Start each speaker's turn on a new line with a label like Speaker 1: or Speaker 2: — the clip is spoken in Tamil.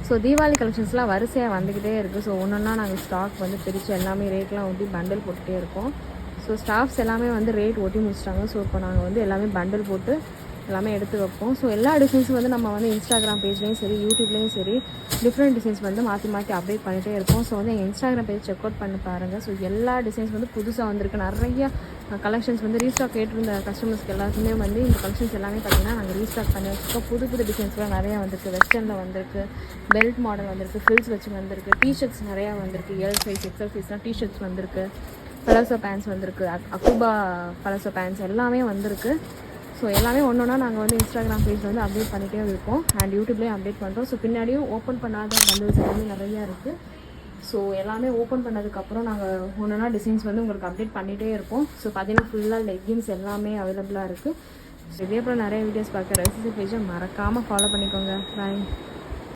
Speaker 1: ஸோ தீபாவளி கலெக்ஷன்ஸ்லாம் வரிசையாக வந்துக்கிட்டே இருக்குது. ஸோ ஒன்றா நாங்கள் ஸ்டாக் வந்து பிரித்து எல்லாமே ரேட்லாம் ஒட்டி பண்டில் போட்டுகிட்டே இருக்கோம். ஸோ ஸ்டாஃப்ஸ் எல்லாமே வந்து ரேட் ஒட்டி முடிச்சிட்டாங்க. ஸோ இப்போ நாங்கள் வந்து எல்லாமே பண்டில் போட்டு எல்லாமே எடுத்து வைப்போம். ஸோ எல்லா டிசைன்ஸும் வந்து நம்ம வந்து இன்ஸ்டாகிராம் பேஜ்லேயும் சரி, யூடியூப்லேயும் சரி, டிஃப்ரெண்ட் டிசைன்ஸ் வந்து மாற்றி அப்டேட் பண்ணிகிட்டே இருப்போம். ஸோ வந்து எங்கள் இன்ஸ்டாகிராம் பேஜ் செக் அவுட் பண்ணி பாருங்கள். ஸோ எல்லா டிசைன்ஸ் வந்து புதுசாக வந்திருக்கு. நிறைய கலெக்ஷன்ஸ் வந்து ரீஸ்டாக் கேட்டிருந்த கஸ்டமர்ஸ்க்கு எல்லாருக்குமே வந்து இந்த கலெக்ஷன்ஸ் எல்லாமே பார்த்திங்கன்னா நாங்கள் ரீஸ்டாக் பண்ணி வச்சுருக்கோம். புது டிசைன்ஸ்லாம் நிறையா வந்திருக்கு. வெஸ்டர்னில் வந்திருக்கு, பெல்ட் மாடல் வந்திருக்கு, ஃபில்ஸ் வச்சு வந்திருக்கு, டிஷர்ட்ஸ் நிறையா வந்திருக்கு. எல் சைஸ், எக்ஸல் சைஸ்லாம் டிஷர்ட்ஸ் வந்திருக்கு, பலசோ பேண்ட்ஸ் வந்திருக்கு, அக்குபா பலசோ பேண்ட்ஸ் எல்லாமே வந்திருக்கு. ஸோ எல்லாமே ஒன்றா நாங்கள் வந்து இன்ஸ்டாகிராம் பேஜ் வந்து அப்டேட் பண்ணிகிட்டே இருக்கோம். அண்ட் யூடியூப்லேயும் அப்டேட் பண்ணுறோம். ஸோ பின்னாடியும் ஓப்பன் பண்ணாத பண்டில்ஸ் எல்லாமே நிறையா இருக்குது. ஸோ எல்லாமே ஓப்பன் பண்ணதுக்கப்புறம் நாங்கள் ஒன்றா டிசைன்ஸ் வந்து உங்களுக்கு அப்டேட் பண்ணிகிட்டே இருப்போம். ஸோ பார்த்தீங்கன்னா ஃபுல்லாக லெக்கின்ஸ் எல்லாமே அவைலபிளாக இருக்குது. ஸோ இதே போல் நிறைய வீடியோஸ் பார்க்க ரெசிபி பேஜை மறக்காமல் ஃபாலோ பண்ணிக்கோங்க. பாய்.